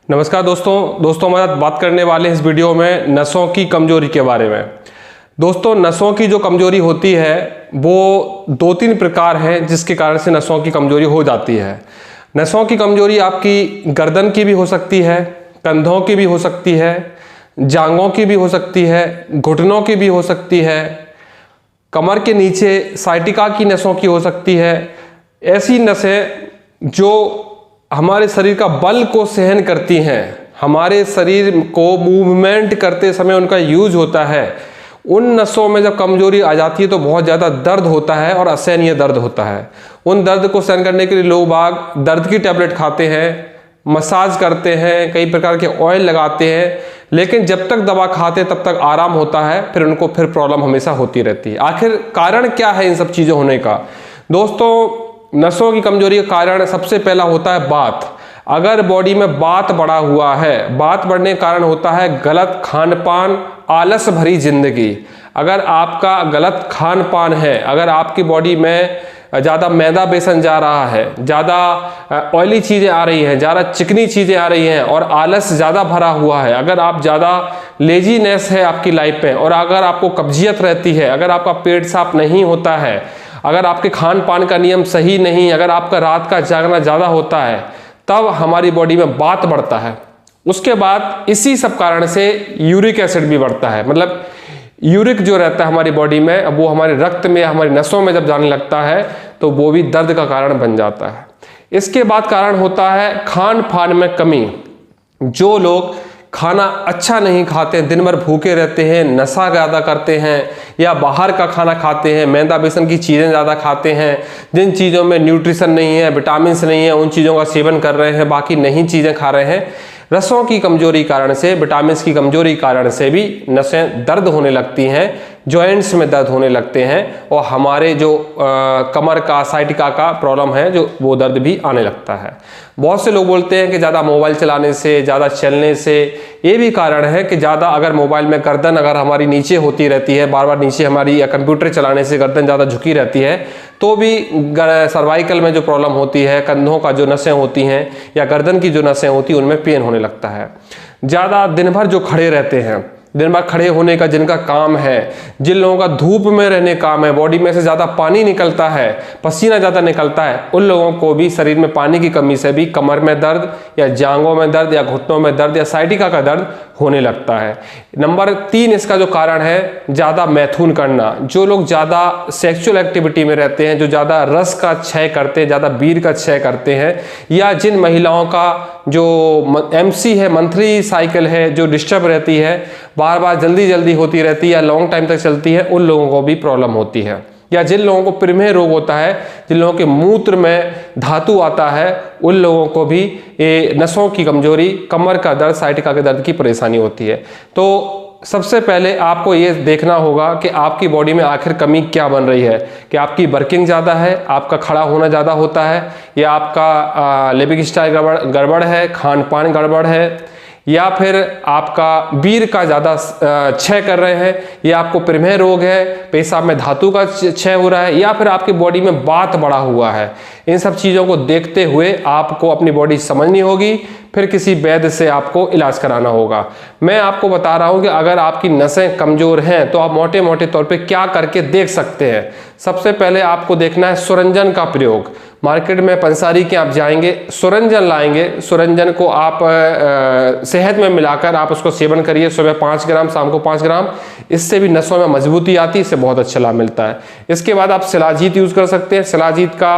नमस्कार दोस्तों हमारे साथ बात करने वाले हैं इस वीडियो में नसों की कमजोरी के बारे में। दोस्तों, नसों की जो कमजोरी होती है वो दो तीन प्रकार हैं जिसके कारण से नसों की कमजोरी हो जाती है। नसों की कमजोरी आपकी गर्दन की भी हो सकती है, कंधों की भी हो सकती है, जांघों की भी हो सकती है, घुटनों की भी हो सकती है, कमर के नीचे साइटिका की नसों की हो सकती है। ऐसी नसें जो हमारे शरीर का बल को सहन करती हैं, हमारे शरीर को मूवमेंट करते समय उनका यूज होता है, उन नसों में जब कमजोरी आ जाती है तो बहुत ज़्यादा दर्द होता है और असहनीय दर्द होता है। उन दर्द को सहन करने के लिए लोग बाग दर्द की टैबलेट खाते हैं, मसाज करते हैं, कई प्रकार के ऑयल लगाते हैं, लेकिन जब तक दवा खाते हैं तब तक आराम होता है, फिर उनको फिर प्रॉब्लम हमेशा होती रहती है। आखिर कारण क्या है इन सब चीज़ों होने का? दोस्तों, नसों की कमजोरी का कारण सबसे पहला होता है बात। अगर बॉडी में बात बढ़ा हुआ है, बात बढ़ने के कारण होता है गलत खान पान, आलस भरी जिंदगी। अगर आपका गलत खान पान है, अगर आपकी बॉडी में ज़्यादा मैदा बेसन जा रहा है, ज़्यादा ऑयली चीज़ें आ रही हैं, ज़्यादा चिकनी चीज़ें आ रही हैं और आलस ज़्यादा भरा हुआ है, अगर आप ज़्यादा लेजीनेस है आपकी लाइफ में और अगर आपको कब्जियत रहती है, अगर आपका पेट साफ नहीं होता है, अगर आपके खान पान का नियम सही नहीं, अगर आपका रात का जागना ज़्यादा होता है, तब हमारी बॉडी में बात बढ़ता है। उसके बाद इसी सब कारण से यूरिक एसिड भी बढ़ता है। मतलब यूरिक जो रहता है हमारी बॉडी में, वो हमारे रक्त में, हमारी नसों में जब जाने लगता है तो वो भी दर्द का कारण बन जाता है। इसके बाद कारण होता है खान पान में कमी। जो लोग खाना अच्छा नहीं खाते, दिन भर भूखे रहते हैं, नशा ज़्यादा करते हैं या बाहर का खाना खाते हैं, मैदा बेसन की चीज़ें ज़्यादा खाते हैं, जिन चीज़ों में न्यूट्रिशन नहीं है, विटामिन नहीं है, उन चीज़ों का सेवन कर रहे हैं, बाकी नहीं चीज़ें खा रहे हैं, रसों की कमजोरी कारण से, विटामिन की कमजोरी कारण से भी नसें दर्द होने लगती हैं, जॉइंट्स में दर्द होने लगते हैं और हमारे जो कमर का, साइटिका का प्रॉब्लम है जो वो दर्द भी आने लगता है। बहुत से लोग बोलते हैं कि ज़्यादा मोबाइल चलाने से, ज़्यादा चलने से, ये भी कारण है कि ज़्यादा अगर मोबाइल में गर्दन अगर हमारी नीचे होती रहती है, बार बार नीचे हमारी, या कंप्यूटर चलाने से गर्दन ज़्यादा झुकी रहती है, तो भी सर्वाइकल में जो प्रॉब्लम होती है, कंधों का जो नसें होती हैं या गर्दन की जो नसें होती हैं, उनमें पेन होने लगता है। ज़्यादा दिन भर जो खड़े रहते हैं, दिन भर खड़े होने का जिनका काम है, जिन लोगों का धूप में रहने काम है, बॉडी में से ज़्यादा पानी निकलता है, पसीना ज़्यादा निकलता है, उन लोगों को भी शरीर में पानी की कमी से भी कमर में दर्द या जांघों में दर्द या घुटनों में दर्द या साइटिका का दर्द होने लगता है। नंबर 3 इसका जो कारण है, ज़्यादा मैथुन करना। जो लोग ज़्यादा सेक्सुअल एक्टिविटी में रहते हैं, जो ज़्यादा रस का क्षय करते हैं, ज़्यादा वीर्य का क्षय करते हैं, या जिन महिलाओं का जो MC है, मंथली साइकिल है, जो डिस्टर्ब रहती है, बार बार जल्दी जल्दी होती रहती है या लॉन्ग टाइम तक चलती है, उन लोगों को भी प्रॉब्लम होती है। या जिन लोगों को प्रमेह रोग होता है, जिन लोगों के मूत्र में धातु आता है, उन लोगों को भी ये नसों की कमजोरी, कमर का दर्द, साइटिका के दर्द की परेशानी होती है। तो सबसे पहले आपको ये देखना होगा कि आपकी बॉडी में आखिर कमी क्या बन रही है। कि आपकी वर्किंग ज़्यादा है, आपका खड़ा होना ज़्यादा होता है, या आपका लिविंग स्टाइल गड़बड़ है, खान पान गड़बड़ है, या फिर आपका वीर्य का ज़्यादा क्षय कर रहे हैं, या आपको प्रमेह रोग है, पेशाब में धातु का क्षय हो रहा है, या फिर आपकी बॉडी में बात बढ़ा हुआ है। इन सब चीज़ों को देखते हुए आपको अपनी बॉडी समझनी होगी, फिर किसी वैद्य से आपको इलाज कराना होगा। मैं आपको बता रहा हूँ कि अगर आपकी नसें कमज़ोर हैं तो आप मोटे मोटे तौर पे क्या करके देख सकते हैं। सबसे पहले आपको देखना है सुरंजन का प्रयोग। मार्केट में पंसारी के आप जाएंगे, सुरंजन लाएंगे, सुरंजन को आप शहद में मिलाकर आप उसको सेवन करिए, सुबह 5 ग्राम, शाम को 5 ग्राम। इससे भी नसों में मजबूती आती है, इससे बहुत अच्छा लाभ मिलता है। इसके बाद आप शिलाजीत यूज़ कर सकते हैं। शिलाजीत का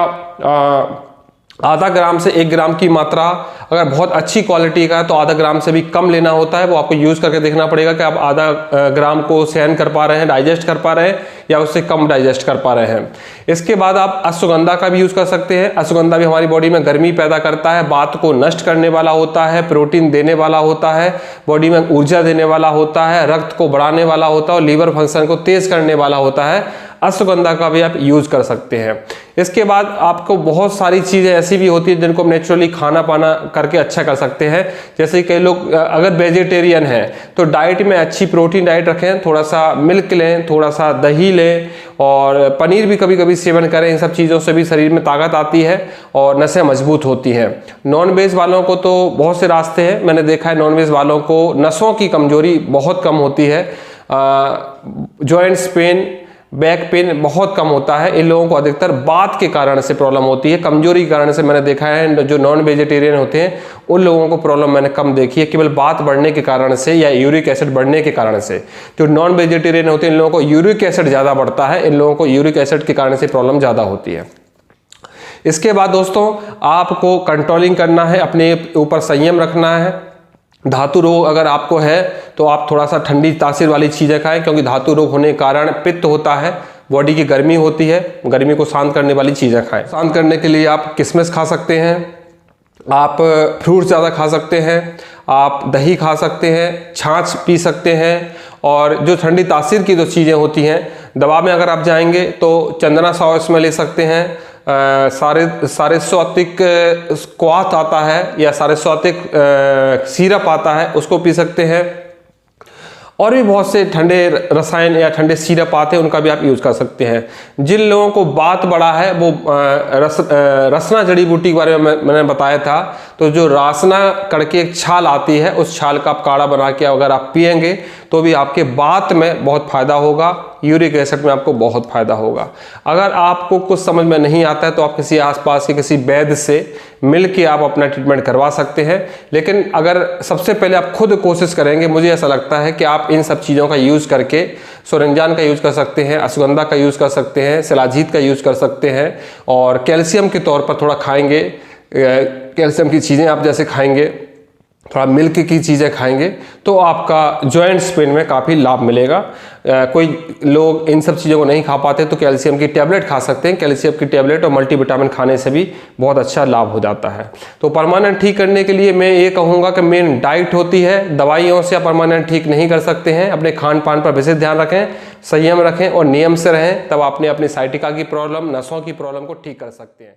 आधा ग्राम से 1 ग्राम की मात्रा, अगर बहुत अच्छी क्वालिटी का है तो आधा ग्राम से भी कम लेना होता है। वो आपको यूज़ करके देखना पड़ेगा कि आप आधा ग्राम को सहन कर पा रहे हैं, डाइजेस्ट कर पा रहे हैं, या उससे कम डाइजेस्ट कर पा रहे हैं। इसके बाद आप अश्वगंधा का भी यूज़ कर सकते हैं। अश्वगंधा भी हमारी बॉडी में गर्मी पैदा करता है, बात को नष्ट करने वाला होता है, प्रोटीन देने वाला होता है, बॉडी में ऊर्जा देने वाला होता है, रक्त को बढ़ाने वाला होता है और लीवर फंक्शन को तेज करने वाला होता है अश्वगंधा का भी आप यूज़ कर सकते हैं। इसके बाद आपको बहुत सारी चीज़ें ऐसी भी होती है जिनको हम नेचुरली खाना पाना करके अच्छा कर सकते हैं। जैसे कई लोग अगर वेजिटेरियन हैं तो डाइट में अच्छी प्रोटीन डाइट रखें, थोड़ा सा मिल्क लें, थोड़ा सा दही लें और पनीर भी कभी कभी सेवन करें। इन सब चीज़ों से भी शरीर में ताकत आती है और नसें मजबूत होती हैं। नॉन वेज वालों को तो बहुत से रास्ते हैं, मैंने देखा है नॉन वेज वालों को नसों की कमजोरी बहुत कम होती है, जॉइंट्स पेन, बैक पेन बहुत कम होता है। इन लोगों को अधिकतर बात के कारण से प्रॉब्लम होती है, कमजोरी के कारण से मैंने देखा है। जो नॉन वेजिटेरियन होते हैं उन लोगों को प्रॉब्लम मैंने कम देखी है, केवल बात बढ़ने के कारण से या यूरिक एसिड बढ़ने के कारण से। जो नॉन वेजिटेरियन होते हैं इन लोगों को यूरिक एसिड ज़्यादा बढ़ता है, इन लोगों को यूरिक एसिड के कारण से प्रॉब्लम ज़्यादा होती है। इसके बाद दोस्तों आपको कंट्रोलिंग करना है, अपने ऊपर संयम रखना है। धातु रोग अगर आपको है तो आप थोड़ा सा ठंडी तासीर वाली चीज़ें खाएं, क्योंकि धातु रोग होने के कारण पित्त होता है, बॉडी की गर्मी होती है, गर्मी को शांत करने वाली चीज़ें खाएं। शांत करने के लिए आप किशमिश खा सकते हैं, आप फ्रूट्स ज़्यादा खा सकते हैं, आप दही खा सकते हैं, छाछ पी सकते हैं। और जो ठंडी तासीर की जो चीज़ें होती हैं, दवा में अगर आप जाएंगे तो चंदना सॉस में ले सकते हैं, सारे स्वातिक क्वाथ आता है या सारे स्वातिक सिरप आता है, उसको पी सकते हैं। और भी बहुत से ठंडे रसायन या ठंडे सिरप आते हैं, उनका भी आप यूज़ कर सकते हैं। जिन लोगों को बात बढ़ा है वो रसना जड़ी बूटी के बारे में मैंने बताया था, तो जो रासना करके एक छाल आती है, उस छाल का आप काढ़ा बना के अगर आप पिएंगे तो भी आपके बात में बहुत फ़ायदा होगा, यूरिक एसिड में आपको बहुत फ़ायदा होगा। अगर आपको कुछ समझ में नहीं आता है तो आप किसी आसपास के किसी वैद्य से मिल के आप अपना ट्रीटमेंट करवा सकते हैं। लेकिन अगर सबसे पहले आप खुद कोशिश करेंगे, मुझे ऐसा लगता है कि आप इन सब चीज़ों का यूज़ करके सोरंजान का यूज़ कर सकते हैं, अश्वगंधा का यूज़ कर सकते हैं, शिलाजीत का यूज़ कर सकते हैं। और कैल्शियम के तौर पर थोड़ा खाएंगे, कैल्शियम की चीज़ें आप जैसे खाएंगे, थोड़ा मिल्क की चीज़ें खाएंगे तो आपका जॉइंट्स पेन में काफ़ी लाभ मिलेगा। कोई लोग इन सब चीज़ों को नहीं खा पाते तो कैल्शियम की टैबलेट खा सकते हैं। कैल्शियम की टैबलेट और मल्टीविटामिन खाने से भी बहुत अच्छा लाभ हो जाता है। तो परमानेंट ठीक करने के लिए मैं ये कहूँगा कि मेन डाइट होती है, दवाइयों से आप परमानेंट ठीक नहीं कर सकते हैं। अपने खान पान पर विशेष ध्यान रखें, संयम रखें और नियम से रहें, तब आपने अपनी साइटिका की प्रॉब्लम, नसों की प्रॉब्लम को ठीक कर सकते हैं।